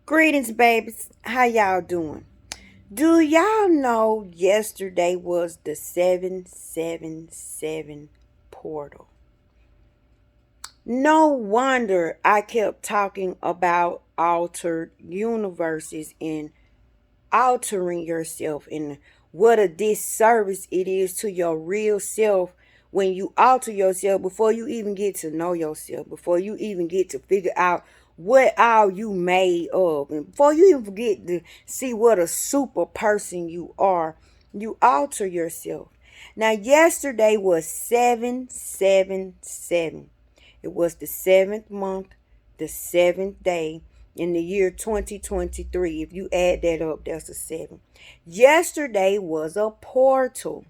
Greetings, babies. How y'all doing? Do y'all know yesterday was the 777 portal? No wonder I kept talking about altered universes and altering yourself and what a disservice it is to your real self when you alter yourself before you even get to know yourself, before you even get to figure out what all you made of, and before you even get to see what a super person you are, you alter yourself. Now, yesterday was 777. It was the seventh month, the seventh day in the year 2023. If you add that up, that's a seven. Yesterday was a portal.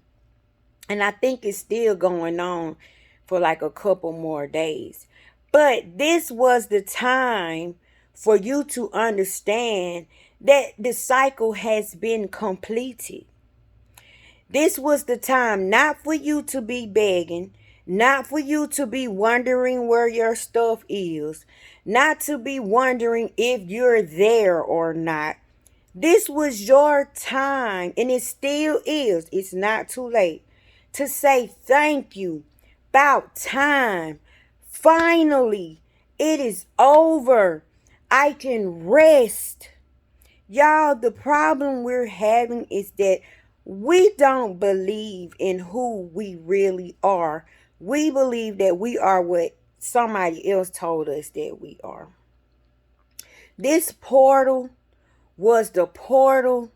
And I think it's still going on for like a couple more days. But this was the time for you to understand that the cycle has been completed. This was the time not for you to be begging, not for you to be wondering where your stuff is, not to be wondering if you're there or not. This was your time, and it still is. It's not too late to say thank you. About time. Finally, it is over. I can rest. Y'all, the problem we're having is that we don't believe in who we really are. We believe that we are what somebody else told us that we are. This portal was the portal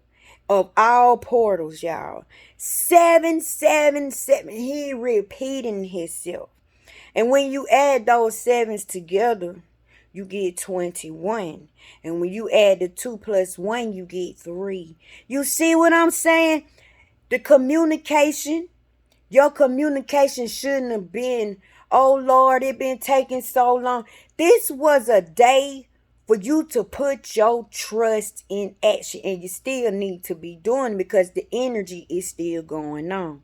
of all portals, y'all. 777. He repeating himself. And when you add those sevens together, you get 21. And when you add the 2 plus 1, you get 3. You see what I'm saying? The communication, your communication shouldn't have been, oh Lord, it been taking so long. This was a day for you to put your trust in action. And you still need to be doing it because the energy is still going on.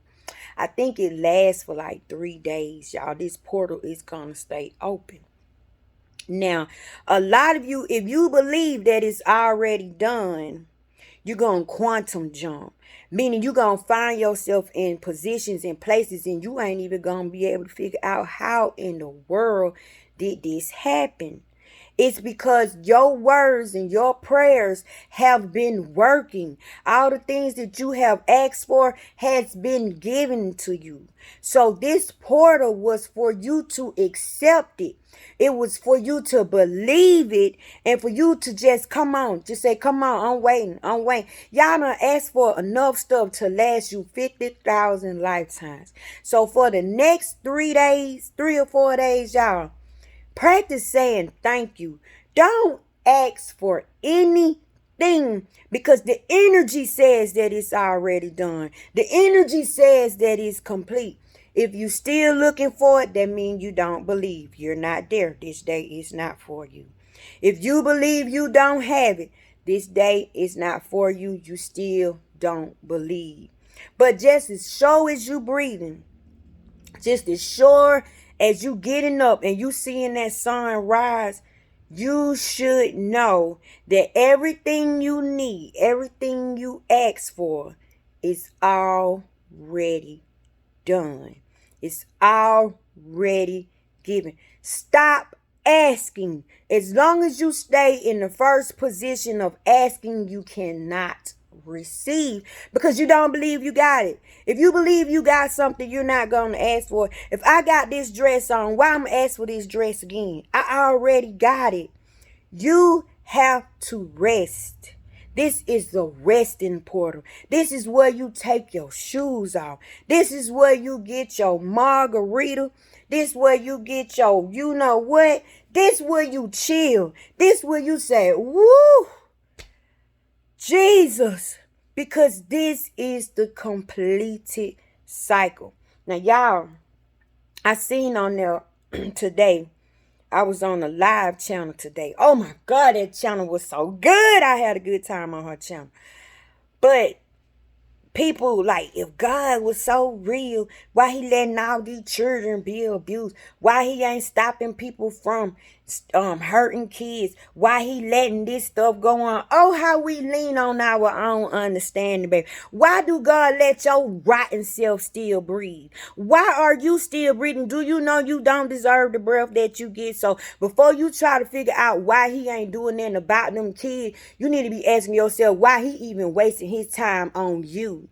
I think it lasts for like 3 days, y'all. This portal is going to stay open. Now, a lot of you, if you believe that it's already done, you're going to quantum jump. Meaning you're going to find yourself in positions and places and you ain't even going to be able to figure out how in the world did this happen. It's because your words and your prayers have been working. All the things that you have asked for has been given to you. So this portal was for you to accept it. It was for you to believe it and for you to just come on. Just say, come on, I'm waiting. I'm waiting. Y'all done asked for enough stuff to last you 50,000 lifetimes. So for the next 3 days, 3 or 4 days, y'all, practice saying thank you. Don't ask for anything because the energy says that it's already done. The energy says that it's complete. If you still looking for it, that means you don't believe. You're not there. This day is not for you. If you believe you don't have it, this day is not for you. You still don't believe. But just as sure as you breathing, just as sure as you getting up and you seeing that sun rise, you should know that everything you need, everything you ask for is already done. It's already given. Stop asking. As long as you stay in the first position of asking, you cannot receive because you don't believe you got it. If you believe you got something, you're not going to ask for it. If I got this dress on, why I'm going to ask for this dress again? I already got it. You have to rest. This is the resting portal. This is where you take your shoes off. This is where you get your margarita. This where you get your, you know what? This where you chill. This where you say, woo, Jesus. Because this is the completed cycle. Now, y'all, I seen on there today, I was on a live channel today. Oh my God, that channel was so good. I had a good time on her channel. But people like, if God was so real, why he letting all these children be abused? Why he ain't stopping people from hurting kids, why he letting this stuff go on. Oh, how we lean on our own understanding, baby. Why do God let your rotten self still breathe? Why are you still breathing? Do you know you don't deserve the breath that you get? So before you try to figure out why he ain't doing nothing about them kids, you need to be asking yourself why he even wasting his time on you.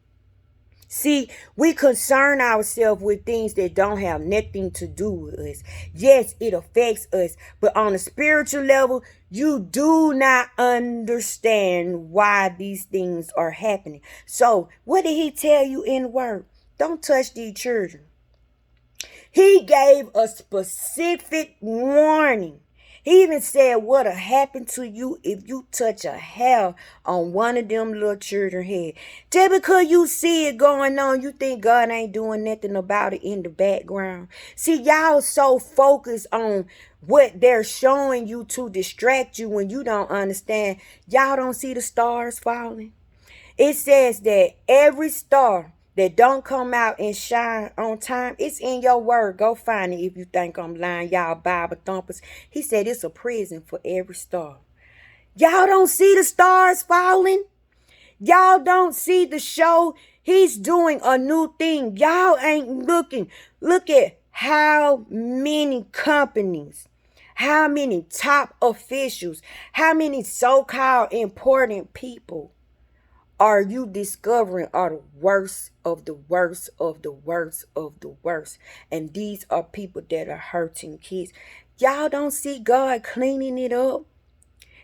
See, we concern ourselves with things that don't have nothing to do with us. Yes, it affects us, but on a spiritual level, you do not understand why these things are happening. So, what did he tell you in the word? Don't touch these children. He gave a specific warning. He even said what'll happen to you if you touch a hair on one of them little children's head. Just because you see it going on, you think God ain't doing nothing about it in the background. See, y'all so focused on what they're showing you to distract you when you don't understand. Y'all don't see the stars falling. It says that every star that don't come out and shine on time, it's in your word. Go find it if you think I'm lying, y'all Bible thumpers. He said it's a prison for every star. Y'all don't see the stars falling? Y'all don't see the show? He's doing a new thing. Y'all ain't looking. Look at how many companies, how many top officials, how many so-called important people are you discovering are the worst of the worst of the worst of the worst. And these are people that are hurting kids. Y'all don't see God cleaning it up.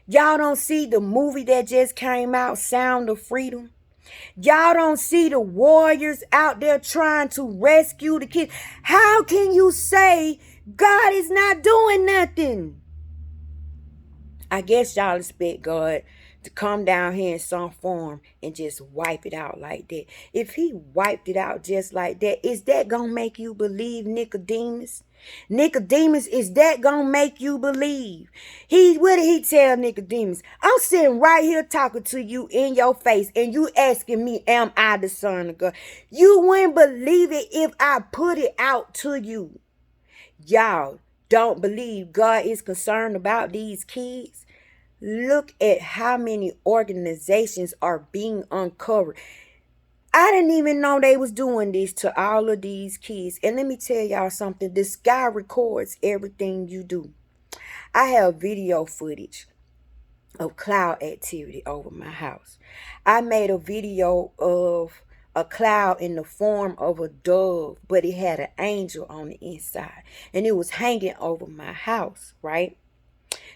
Y'all don't see the movie that just came out, Sound of Freedom. Y'all don't see the warriors out there trying to rescue the kids. How can you say God is not doing nothing? I guess y'all expect God to come down here in some form and just wipe it out like that. If he wiped it out just like that, is that gonna make you believe Nicodemus? Nicodemus, is that gonna make you believe? What did he tell Nicodemus? I'm sitting right here talking to you in your face and you asking me, am I the Son of God? You wouldn't believe it if I put it out to you. Y'all don't believe God is concerned about these kids? Look at how many organizations are being uncovered. I didn't even know they was doing this to all of these kids. And let me tell y'all something. The sky records everything you do. I have video footage of cloud activity over my house. I made a video of a cloud in the form of a dove, but it had an angel on the inside. And it was hanging over my house, right?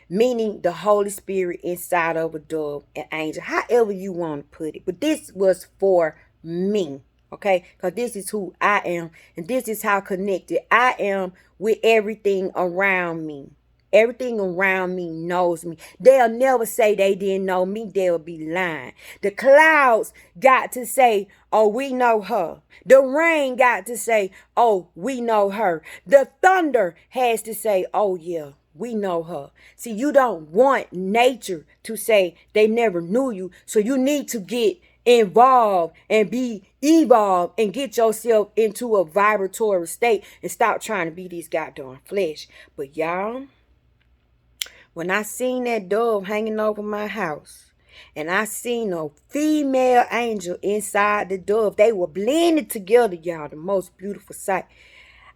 Meaning the Holy Spirit inside of a dove, an angel, however you want to put it. But this was for me, okay? Because this is who I am, and this is how connected I am with everything around me. Everything around me knows me. They'll never say they didn't know me. They'll be lying. The clouds got to say, oh, we know her. The rain got to say, oh, we know her. The thunder has to say, oh, yeah, we know her. See, you don't want nature to say they never knew you. So you need to get involved and be evolved and get yourself into a vibratory state and stop trying to be this goddamn flesh. But y'all, when I seen that dove hanging over my house and I seen a female angel inside the dove, they were blended together, y'all, the most beautiful sight.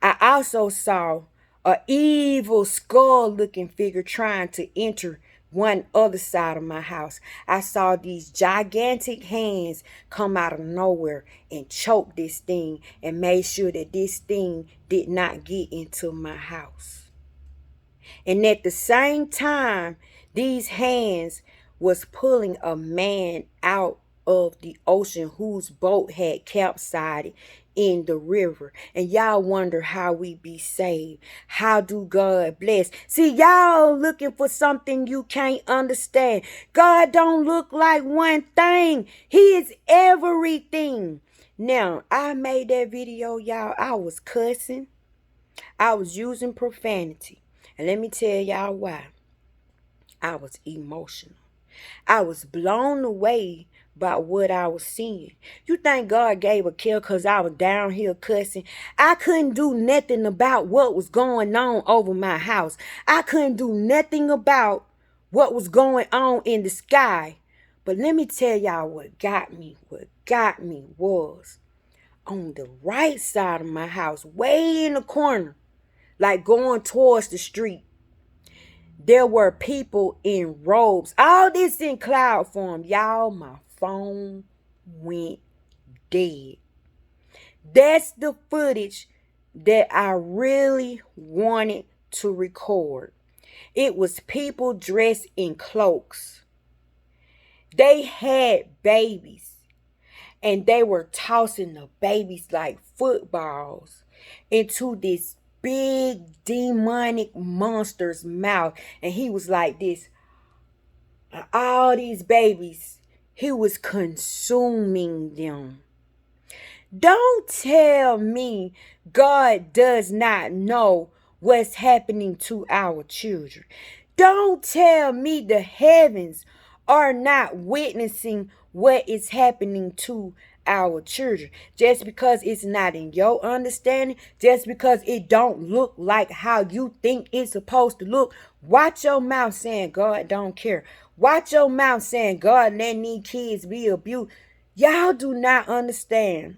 I also saw an evil skull-looking figure trying to enter one other side of my house. I saw these gigantic hands come out of nowhere and choke this thing and made sure that this thing did not get into my house. And at the same time, these hands was pulling a man out of the ocean whose boat had capsized in the river. And y'all wonder how we be saved. How do God bless? See, y'all looking for something you can't understand. God don't look like one thing. He is everything. Now, I made that video, y'all. I was cussing. I was using profanity. And let me tell y'all why. I was emotional. I was blown away by what I was seeing. You think God gave a care because I was down here cussing? I couldn't do nothing about what was going on over my house. I couldn't do nothing about what was going on in the sky. But let me tell y'all what got me. What got me was on the right side of my house, way in the corner, like going towards the street. There were people in robes. All this in cloud form. Y'all, my phone went dead. That's the footage that I really wanted to record. It was people dressed in cloaks. They had babies, and they were tossing the babies like footballs into this big demonic monster's mouth. And he was like this. All these babies, he was consuming them. Don't tell me God does not know what's happening to our children. Don't tell me the heavens are not witnessing what is happening to our children. Just because it's not in your understanding, just because it don't look like how you think it's supposed to look, watch your mouth saying God don't care. Watch your mouth saying God letting these kids be abused. Y'all do not understand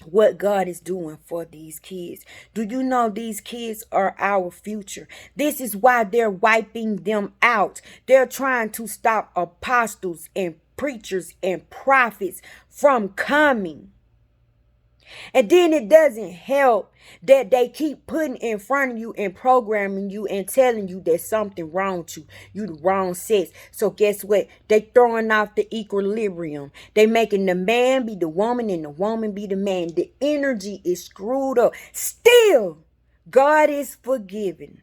what God is doing for these kids. Do you know these kids are our future? This is why they're wiping them out. They're trying to stop apostles and preachers and prophets from coming. And then it doesn't help that they keep putting in front of you and programming you and telling you there's something wrong with you. You the wrong sex. So guess what? They throwing off the equilibrium. They making the man be the woman and the woman be the man. The energy is screwed up. Still, God is forgiving.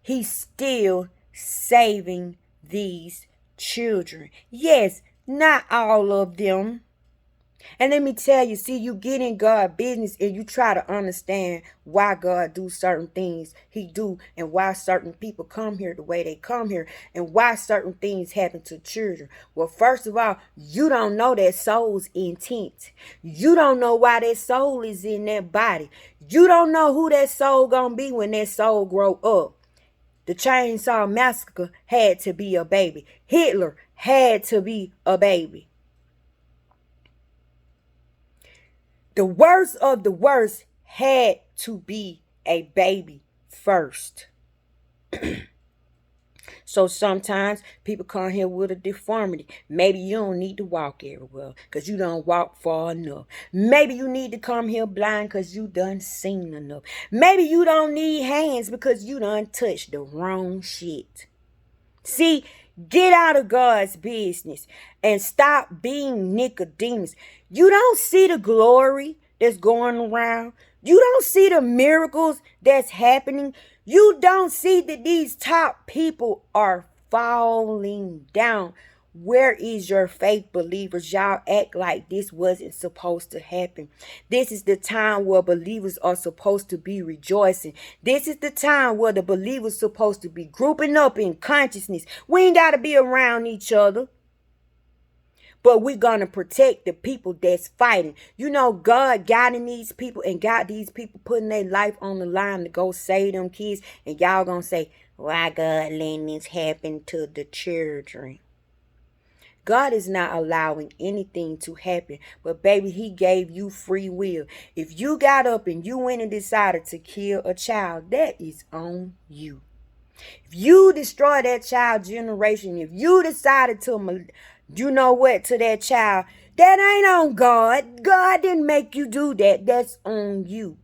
He's still saving these children. Yes, not all of them. And let me tell you, see, you get in God's business and you try to understand why God do certain things he do, and why certain people come here the way they come here, and why certain things happen to children. Well, first of all, you don't know that soul's intent. You don't know why that soul is in that body. You don't know who that soul gonna be when that soul grow up. The Chainsaw Massacre had to be a baby. Hitler had to be a baby. The worst of the worst had to be a baby first. So sometimes people come here with a deformity. Maybe you don't need to walk everywhere because you don't walk far enough. Maybe you need to come here blind because you done seen enough. Maybe you don't need hands because you done touched the wrong shit. See, get out of God's business and stop being Nicodemus. You don't see the glory that's going around. You don't see the miracles that's happening. You don't see that these top people are falling down. Where is your faith, believers? Y'all act like this wasn't supposed to happen. This is the time where believers are supposed to be rejoicing. This is the time where the believers are supposed to be grouping up in consciousness. We ain't got to be around each other, but we're going to protect the people that's fighting. You know, God guiding these people and got these people putting their life on the line to go save them kids. And y'all going to say, why God letting this happen to the children? God is not allowing anything to happen. But baby, he gave you free will. If you got up and you went and decided to kill a child, that is on you. If you destroy that child generation, if you decided to, you know what, to that child, that ain't on God. God didn't make you do that. That's on you.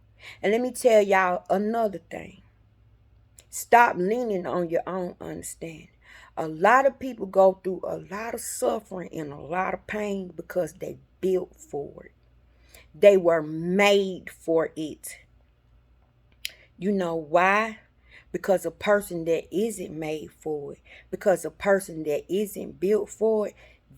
And let me tell y'all another thing. Stop leaning on your own understanding. A lot of people go through a lot of suffering and a lot of pain because they built for it. They were made for it. You know why? Because a person that isn't made for it, because a person that isn't built for it,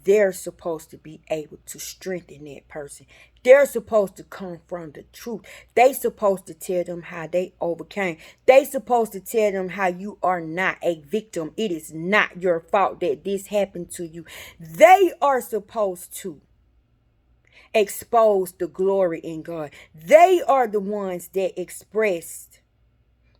they're supposed to be able to strengthen that person. They're supposed to come from the truth. They supposed to tell them how they overcame. They supposed to tell them how you are not a victim. It is not your fault that this happened to you. They are supposed to expose the glory in God. They are the ones that expressed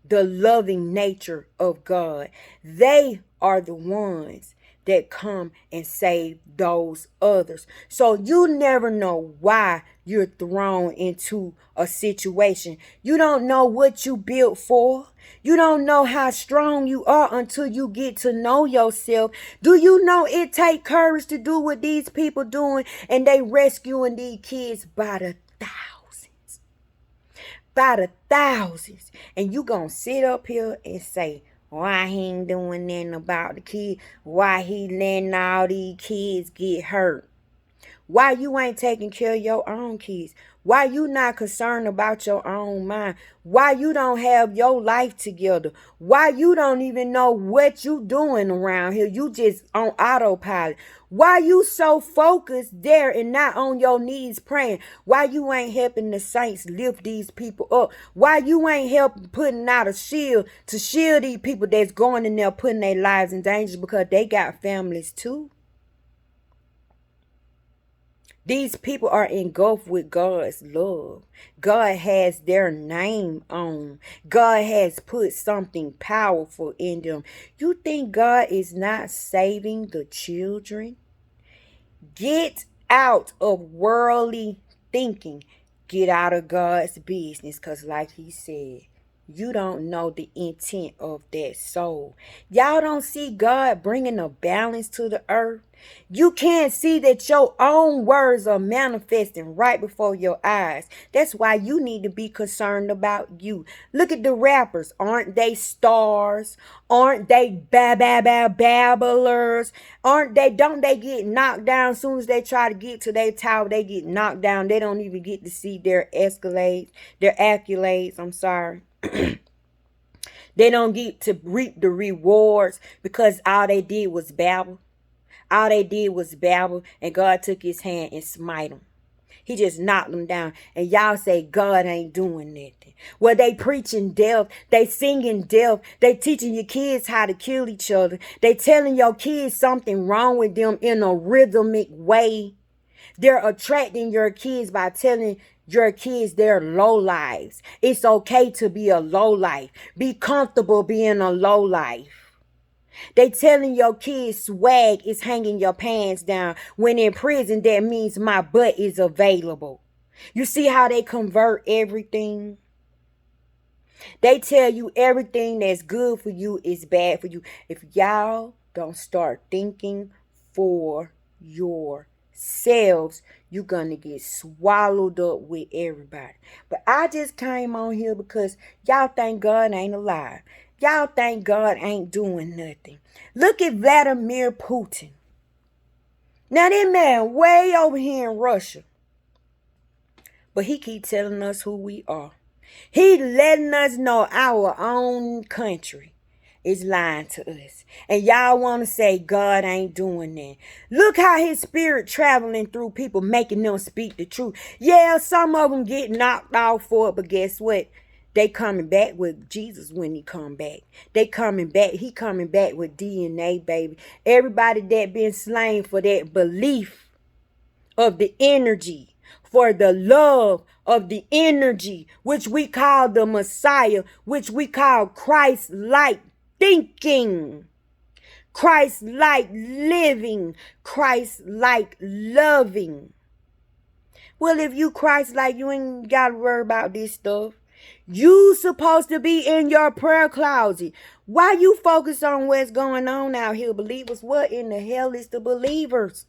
the loving nature of God. They are the ones that come and save those others. So you never know why you're thrown into a situation. You don't know what you built for. You don't know how strong you are until you get to know yourself. Do you know it take courage to do what these people doing, and they rescuing these kids by the thousands? By the thousands. And you gonna sit up here and say, why he ain't doing nothing about the kid? Why he letting all these kids get hurt? Why you ain't taking care of your own kids? Why you not concerned about your own mind? Why you don't have your life together? Why you don't even know what you doing around here? You just on autopilot. Why you so focused there and not on your knees praying? Why you ain't helping the saints lift these people up? Why you ain't helping putting out a shield to shield these people that's going in there putting their lives in danger because they got families too? These people are engulfed with God's love. God has their name on. God has put something powerful in them. You think God is not saving the children? Get out of worldly thinking. Get out of God's business, because like he said, you don't know the intent of that soul. Y'all don't see God bringing a balance to the earth. You can't see that your own words are manifesting right before your eyes. That's why you need to be concerned about you. Look at the rappers. Aren't they stars? Aren't they babblers? Don't they get knocked down as soon as they try to get to their tower? They get knocked down. They don't even get to see their accolades. I'm sorry. They don't get to reap the rewards because all they did was babble. All they did was babble, and God took his hand and smite them. He just knocked them down. And y'all say God ain't doing nothing. Well, they preaching death. They singing death. They teaching your kids how to kill each other. They telling your kids something wrong with them in a rhythmic way. They're attracting your kids by telling your kids they're low lives. It's okay to be a low life. Be comfortable being a low life. They telling your kids swag is hanging your pants down, when in prison that means my butt is available. You see how they convert everything? They tell you everything that's good for you is bad for you. If y'all don't start thinking for yourselves, you're gonna get swallowed up with everybody. But I just came on here because y'all think God ain't alive. Y'all think God ain't doing nothing. Look at Vladimir Putin. Now that man way over here in Russia. But he keep telling us who we are. He letting us know our own country is lying to us. And y'all want to say God ain't doing that. Look how his spirit traveling through people, making them speak the truth. Yeah, some of them get knocked off for it, but guess what? They coming back with Jesus when he come back. They coming back. He coming back with DNA, baby. Everybody that been slain for that belief of the energy, for the love of the energy, which we call the Messiah, which we call Christ-like thinking, Christ-like living, Christ-like loving. Well, if you Christ-like, you ain't got to worry about this stuff. You supposed to be in your prayer closet. Why you focus on what's going on out here, believers? What in the hell is the believers?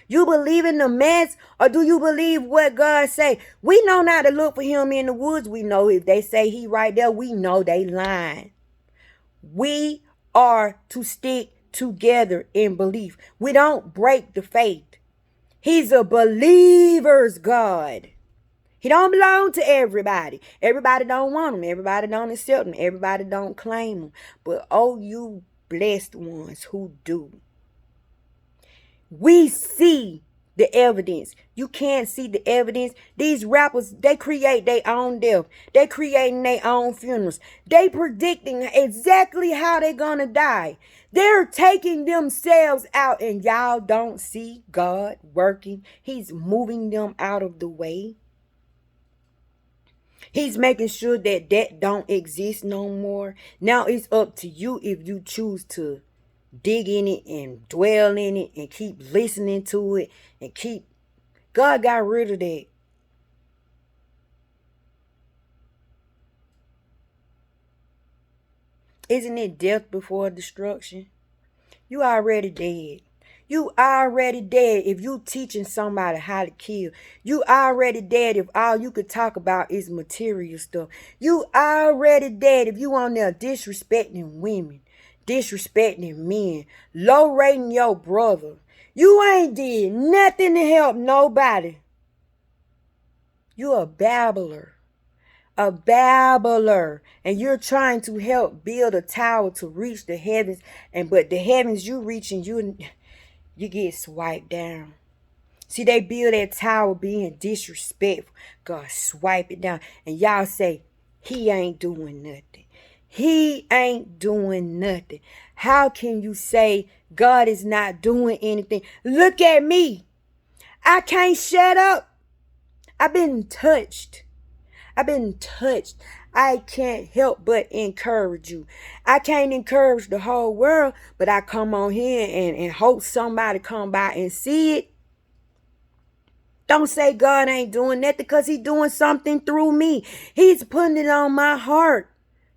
You believe in the mess, or do you believe what God say? We know not to look for him in the woods. We know if they say he right there, we know they lying. We are to stick together in belief. We don't break the faith. He's a believer's God. He don't belong to everybody. Everybody don't want him. Everybody don't accept him. Everybody don't claim him. But oh, you blessed ones who do. We see the evidence. You can't see the evidence. These rappers, they create their own death. They creating their own funerals. They predicting exactly how they gonna die. They're taking themselves out, and y'all don't see God working. He's moving them out of the way. He's making sure that that don't exist no more. Now it's up to you if you choose to dig in it and dwell in it and keep listening to it and keep. God got rid of that. Isn't it death before destruction? You already dead. You already dead if you teaching somebody how to kill. You already dead if all you could talk about is material stuff. You already dead if you on there disrespecting women, disrespecting men, low rating your brother. You ain't did nothing to help nobody. You a babbler. A babbler, and you're trying to help build a tower to reach the heavens, and but the heavens you reaching, you get swiped down. See, they build that tower being disrespectful. God swipe it down, and y'all say he ain't doing nothing. He ain't doing nothing. How can you say God is not doing anything? Look at me. I can't shut up. I've been touched. I've been touched. I can't help but encourage you. I can't encourage the whole world, but I come on here and hope somebody come by and see it. Don't say God ain't doing that, because he's doing something through me. He's putting it on my heart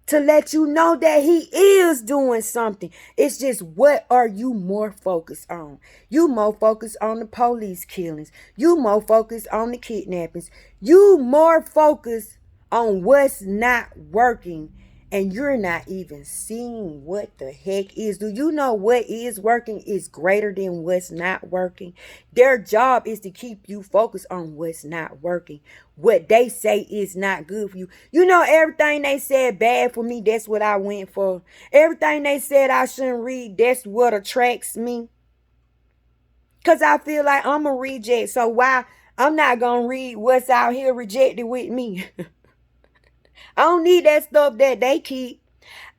to let you know that he is doing something. It's just, what are you more focused on? You more focused on the police killings. You more focused on the kidnappings. You more focused on what's not working, and you're not even seeing what the heck is. Do you know what is working is greater than what's not working? Their job is to keep you focused on what's not working. What they say is not good for you. You know, everything they said bad for me, that's what I went for. Everything they said I shouldn't read, that's what attracts me. Because I feel like I'm a reject. So why I'm not going to read what's out here rejected with me? I don't need that stuff that they keep.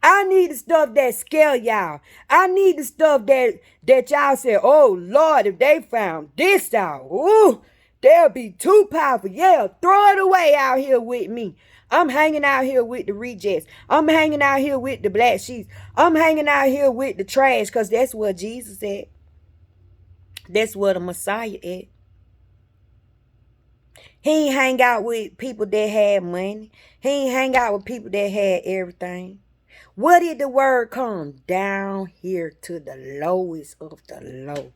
I need the stuff that scare y'all. I need the stuff that y'all say, oh Lord, if they found this out, ooh, they'll be too powerful. Yeah, throw it away out here with me. I'm hanging out here with the rejects. I'm hanging out here with the black sheep. I'm hanging out here with the trash, because that's what Jesus said. That's what the Messiah is. He ain't hang out with people that had money. He ain't hang out with people that had everything. What did the word come? Down here to the lowest of the low.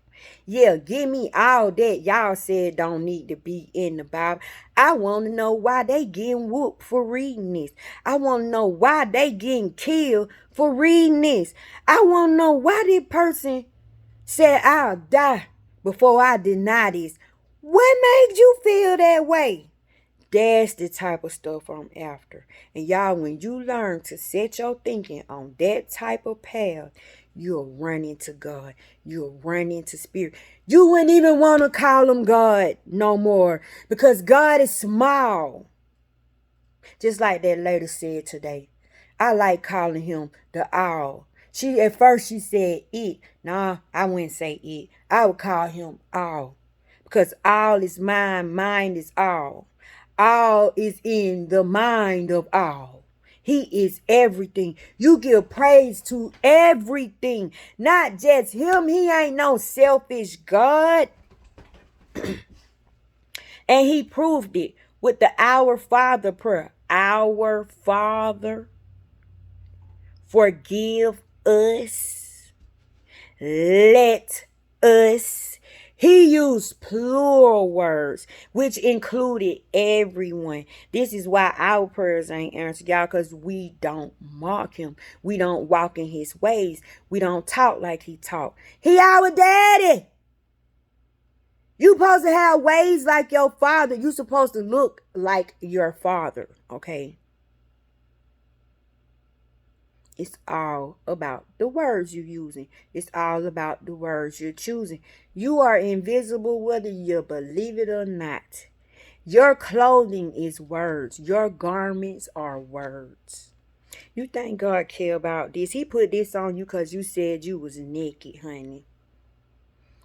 Yeah, give me all that y'all said don't need to be in the Bible. I want to know why they getting whooped for reading this. I want to know why they getting killed for reading this. I want to know why this person said I'll die before I deny this. What made you feel that way? That's the type of stuff I'm after. And y'all, when you learn to set your thinking on that type of path, you'll run into God. You'll run into spirit. You wouldn't even want to call him God no more, because God is small. Just like that lady said today. I like calling him the owl. At first she said it. Nah, I wouldn't say it. I would call him owl. Because all is mind is all. All is in the mind of all. He is everything. You give praise to everything, not just him. He ain't no selfish God. And he proved it with the Our Father prayer. Our Father, forgive us. Let us. He used plural words, which included everyone. This is why our prayers ain't answered, y'all, because we don't mock him. We don't walk in his ways. We don't talk like he talk. He our daddy. You supposed to have ways like your father. You supposed to look like your father, okay? It's all about the words you're using. It's all about the words you're choosing. You are invisible whether you believe it or not. Your clothing is words. Your garments are words. You think God care about this? He put this on you because you said you was naked, honey.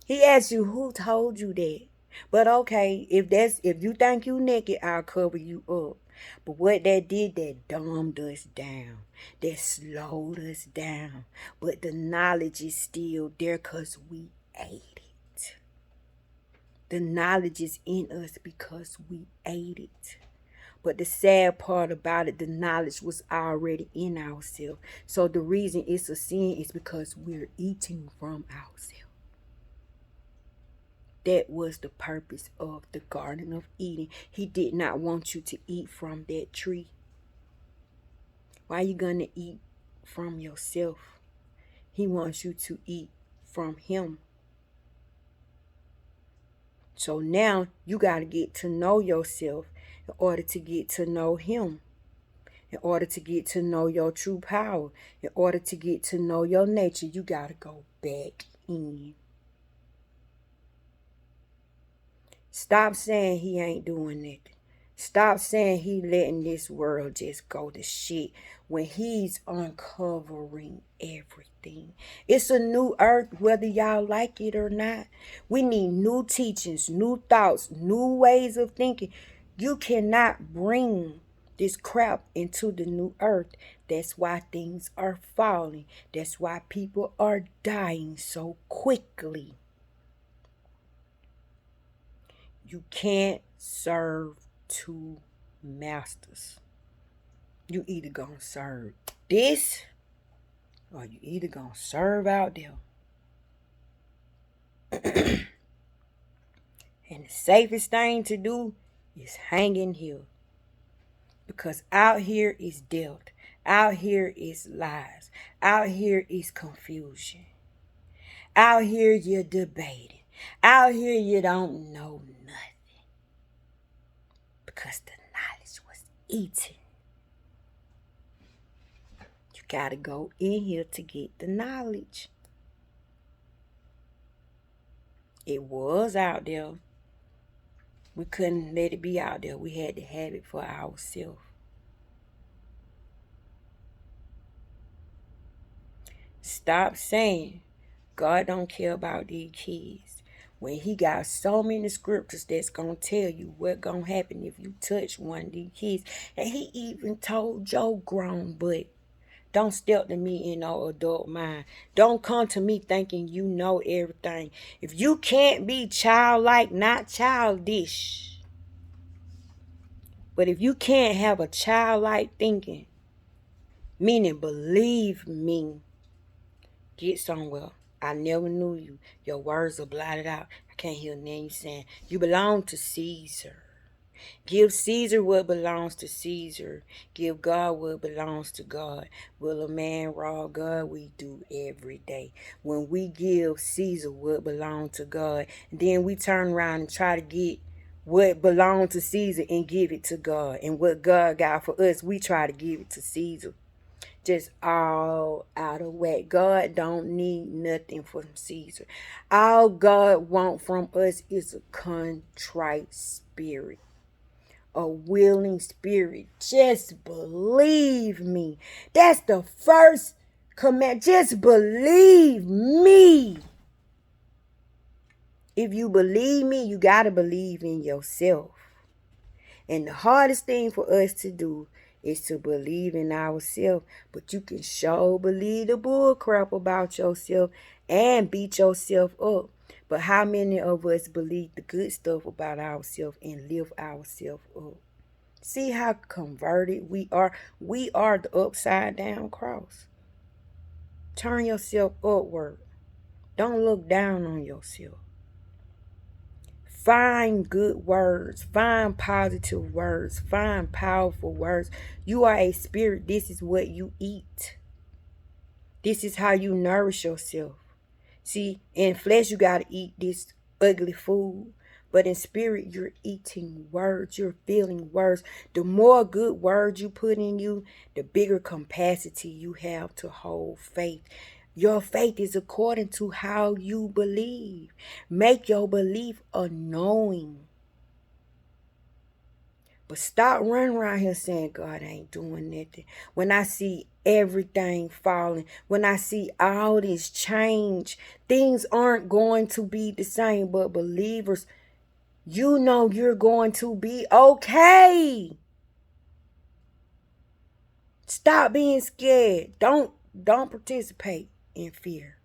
He asked you who told you that. But okay, if you think you naked, I'll cover you up. But what that did, that dumbed us down. That slowed us down. But the knowledge is still there because we ate it. The knowledge is in us because we ate it. But the sad part about it, the knowledge was already in ourselves. So the reason it's a sin is because we're eating from ourselves. That was the purpose of the Garden of Eden. He did not want you to eat from that tree. Why are you going to eat from yourself? He wants you to eat from him. So now you got to get to know yourself in order to get to know him. In order to get to know your true power. In order to get to know your nature, you got to go back in. Stop saying he ain't doing it. Stop saying he letting this world just go to shit when he's uncovering everything. It's a new earth whether y'all like it or not. We need new teachings, new thoughts, new ways of thinking. You cannot bring this crap into the new earth. That's why things are falling. That's why people are dying so quickly. You can't serve two masters. You either gonna serve this or you either gonna serve out there. And the safest thing to do is hang in here. Because out here is death. Out here is lies. Out here is confusion. Out here you're debating. Out here you don't know nothing. Because the knowledge was eaten. You gotta go in here to get the knowledge. It was out there. We couldn't let it be out there. We had to have it for ourselves. Stop saying God don't care about these kids when he got so many scriptures that's gonna tell you what gonna happen if you touch one of these kids. And he even told Joe grown, but don't step to me in no adult mind. Don't come to me thinking you know everything. If you can't be childlike, not childish. But if you can't have a childlike thinking, meaning believe me, get somewhere. I never knew you. Your words are blotted out. I can't hear nothing you saying. You belong to Caesar. Give Caesar what belongs to Caesar. Give God what belongs to God. Will a man rob God? We do every day. When we give Caesar what belongs to God, then we turn around and try to get what belongs to Caesar and give it to God. And what God got for us, we try to give it to Caesar. Just all out of whack. God don't need nothing from Caesar. All God want from us is a contrite spirit. A willing spirit. Just believe me. That's the first command. Just believe me. If you believe me, you got to believe in yourself. And the hardest thing for us to do is to believe in ourselves. But you can sure believe the bull crap about yourself and beat yourself up. But how many of us believe the good stuff about ourselves and lift ourselves up? See how converted we are? We are the upside down cross. Turn yourself upward. Don't look down on yourself. Find good words. Find positive words. Find powerful words. You are a spirit. This is what you eat. This is how you nourish yourself. See, in flesh, you got to eat this ugly food. But in spirit, you're eating words. You're feeling words. The more good words you put in you, the bigger capacity you have to hold faith. Your faith is according to how you believe. Make your belief a knowing. But stop running around here saying God ain't doing nothing. When I see everything falling, when I see all this change, things aren't going to be the same. But believers, you know you're going to be okay. Stop being scared. Don't participate in fear.